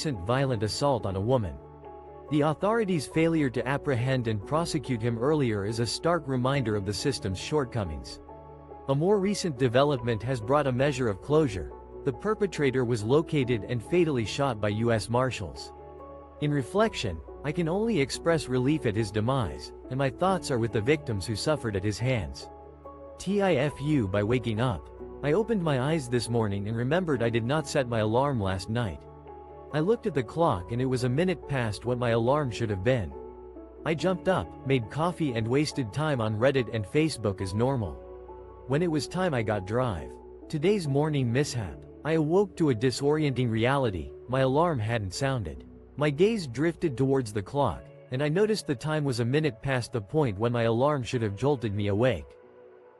recent violent assault on a woman. The authorities' failure to apprehend and prosecute him earlier is a stark reminder of the system's shortcomings. A more recent development has brought a measure of closure. The perpetrator was located and fatally shot by U.S. Marshals. In reflection, I can only express relief at his demise, and my thoughts are with the victims who suffered at his hands. TIFU by waking up. I opened my eyes this morning and remembered I did not set my alarm last night. I looked at the clock and it was a minute past what my alarm should have been. I jumped up, made coffee and wasted time on Reddit and Facebook as normal. When it was time I got drive. Today's morning mishap. I awoke to a disorienting reality. My alarm hadn't sounded. My gaze drifted towards the clock, and I noticed the time was a minute past the point when my alarm should have jolted me awake.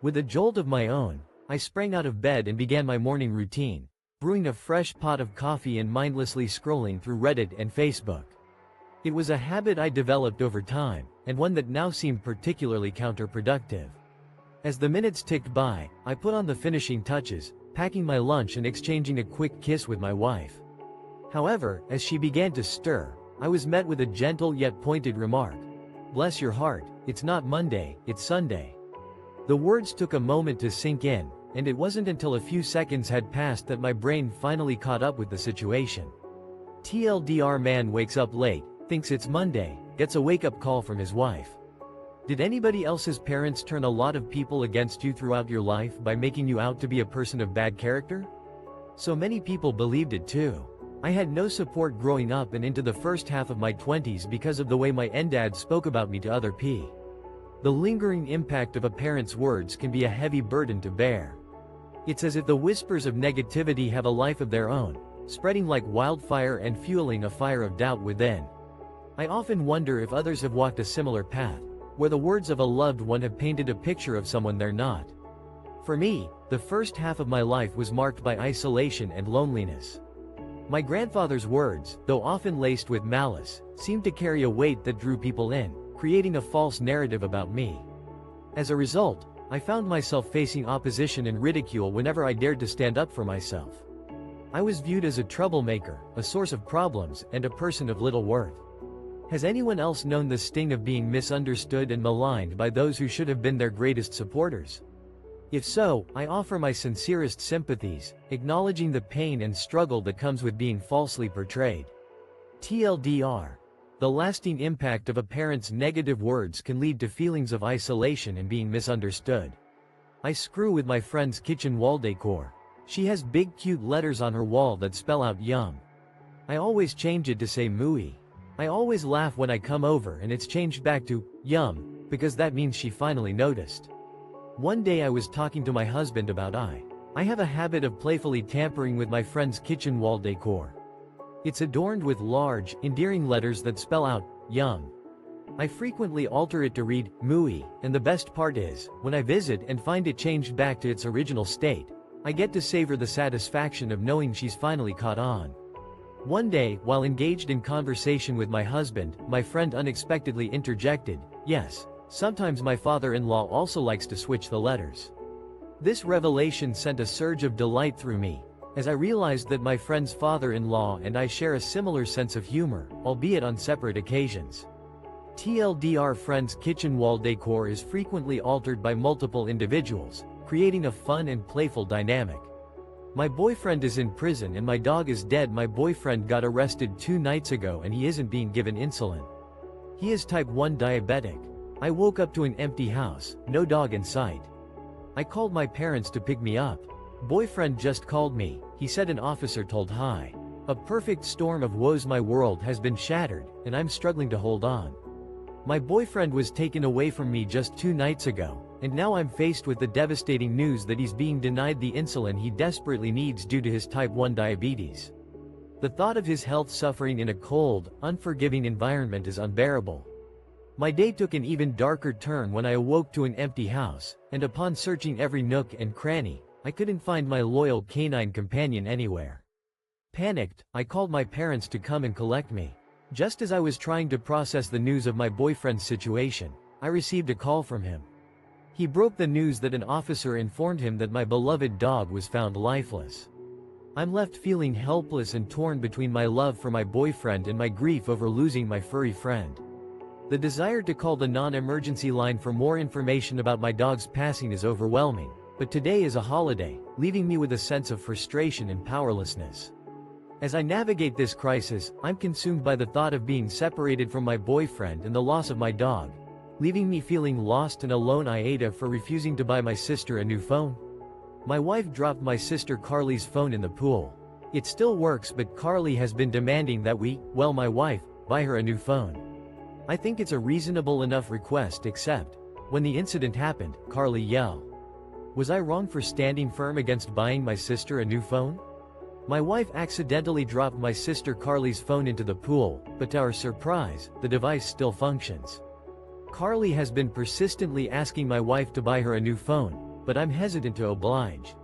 With a jolt of my own, I sprang out of bed and began my morning routine, brewing a fresh pot of coffee and mindlessly scrolling through Reddit and Facebook. It was a habit I developed over time, and one that now seemed particularly counterproductive. As the minutes ticked by, I put on the finishing touches, packing my lunch and exchanging a quick kiss with my wife. However, as she began to stir, I was met with a gentle yet pointed remark. "Bless your heart, it's not Monday, it's Sunday." The words took a moment to sink in, and it wasn't until a few seconds had passed that my brain finally caught up with the situation. TLDR: man wakes up late, thinks it's Monday, gets a wake-up call from his wife. Did anybody else's parents turn a lot of people against you throughout your life by making you out to be a person of bad character? So many people believed it too. I had no support growing up and into the first half of my 20s because of the way my dad spoke about me to other people. The lingering impact of a parent's words can be a heavy burden to bear. It's as if the whispers of negativity have a life of their own, spreading like wildfire and fueling a fire of doubt within. I often wonder if others have walked a similar path, where the words of a loved one have painted a picture of someone they're not. For me, the first half of my life was marked by isolation and loneliness. My grandfather's words, though often laced with malice, seemed to carry a weight that drew people in, creating a false narrative about me. As a result, I found myself facing opposition and ridicule whenever I dared to stand up for myself. I was viewed as a troublemaker, a source of problems, and a person of little worth. Has anyone else known the sting of being misunderstood and maligned by those who should have been their greatest supporters? If so, I offer my sincerest sympathies, acknowledging the pain and struggle that comes with being falsely portrayed. TLDR: the lasting impact of a parent's negative words can lead to feelings of isolation and being misunderstood. I screw with my friend's kitchen wall decor. She has big cute letters on her wall that spell out yum. I always change it to say mooey. I always laugh when I come over and it's changed back to yum, because that means she finally noticed. One day I was talking to my husband about I have a habit of playfully tampering with my friend's kitchen wall decor. It's adorned with large, endearing letters that spell out yum. I frequently alter it to read mooey, and the best part is, when I visit and find it changed back to its original state, I get to savor the satisfaction of knowing she's finally caught on. One day, while engaged in conversation with my husband, my friend unexpectedly interjected, "Yes, sometimes my father-in-law also likes to switch the letters." This revelation sent a surge of delight through me, as I realized that my friend's father-in-law and I share a similar sense of humor, albeit on separate occasions. TLDR: friend's kitchen wall decor is frequently altered by multiple individuals, creating a fun and playful dynamic. My boyfriend is in prison and my dog is dead. My boyfriend got arrested 2 nights ago and he isn't being given insulin. He is type 1 diabetic. I woke up to an empty house, no dog in sight. I called my parents to pick me up. Boyfriend just called me, he said an officer told Hi. A perfect storm of woes. My world has been shattered, and I'm struggling to hold on. My boyfriend was taken away from me just 2 nights ago, and now I'm faced with the devastating news that he's being denied the insulin he desperately needs due to his type 1 diabetes. The thought of his health suffering in a cold, unforgiving environment is unbearable. My day took an even darker turn when I awoke to an empty house, and upon searching every nook and cranny, I couldn't find my loyal canine companion anywhere. Panicked, I called my parents to come and collect me. Just as I was trying to process the news of my boyfriend's situation, I received a call from him. He broke the news that an officer informed him that my beloved dog was found lifeless. I'm left feeling helpless and torn between my love for my boyfriend and my grief over losing my furry friend. The desire to call the non-emergency line for more information about my dog's passing is overwhelming, but today is a holiday, leaving me with a sense of frustration and powerlessness. As I navigate this crisis, I'm consumed by the thought of being separated from my boyfriend and the loss of my dog, leaving me feeling lost and alone. AITA for refusing to buy my sister a new phone. My wife dropped my sister Carly's phone in the pool. It still works, but Carly has been demanding that my wife, buy her a new phone. I think it's a reasonable enough request, except, when the incident happened, Carly yelled. Was I wrong for standing firm against buying my sister a new phone? My wife accidentally dropped my sister Carly's phone into the pool, but to our surprise, the device still functions. Carly has been persistently asking my wife to buy her a new phone, but I'm hesitant to oblige.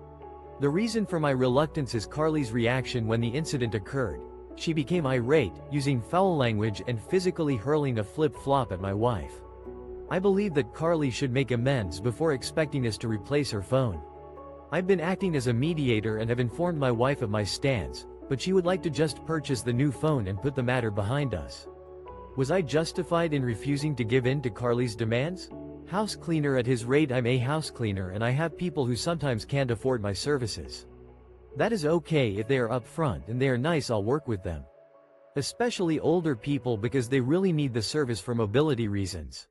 The reason for my reluctance is Carly's reaction when the incident occurred. She became irate, using foul language and physically hurling a flip-flop at my wife. I believe that Carly should make amends before expecting us to replace her phone. I've been acting as a mediator and have informed my wife of my stance, but she would like to just purchase the new phone and put the matter behind us. Was I justified in refusing to give in to Carly's demands? House cleaner at his rate. I'm a house cleaner and I have people who sometimes can't afford my services. That is okay if they are upfront and they are nice. I'll work with them. Especially older people, because they really need the service for mobility reasons.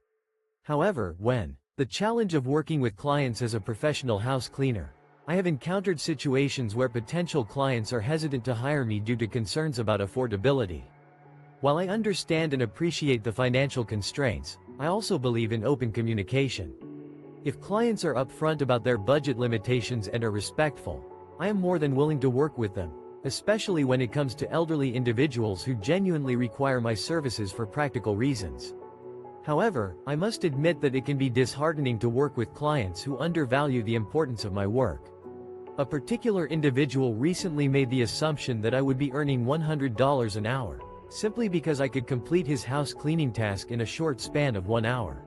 However, when the challenge of working with clients as a professional house cleaner, I have encountered situations where potential clients are hesitant to hire me due to concerns about affordability. While I understand and appreciate the financial constraints, I also believe in open communication. If clients are upfront about their budget limitations and are respectful, I am more than willing to work with them, especially when it comes to elderly individuals who genuinely require my services for practical reasons. However, I must admit that it can be disheartening to work with clients who undervalue the importance of my work. A particular individual recently made the assumption that I would be earning $100 an hour, simply because I could complete his house cleaning task in a short span of 1 hour.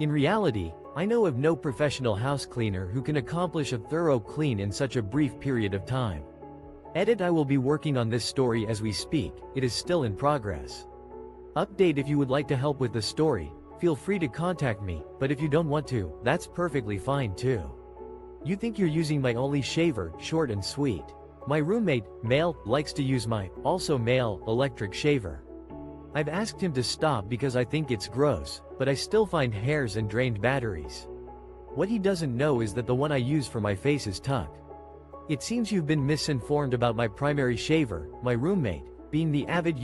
In reality, I know of no professional house cleaner who can accomplish a thorough clean in such a brief period of time. Edit: I will be working on this story as we speak, it is still in progress. Update: if you would like to help with the story, feel free to contact me, but if you don't want to, that's perfectly fine too. You think you're using my only shaver, short and sweet. My roommate, male, likes to use my, also male, electric shaver. I've asked him to stop because I think it's gross, but I still find hairs and drained batteries. What he doesn't know is that the one I use for my face is Tuck. It seems you've been misinformed about my primary shaver, my roommate, being the avid